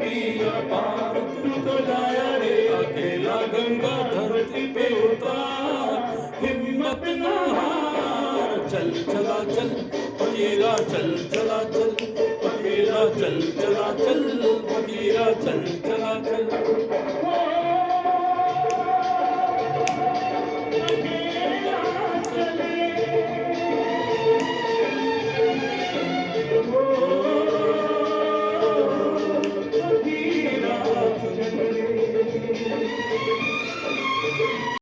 पिया पार तू तो लाया रे अकेला गंगा धरती पे उतार हिम्मत न हार चल चला चल फकीरा चल चला चल फकीरा चल चला चल फकीरा चल चला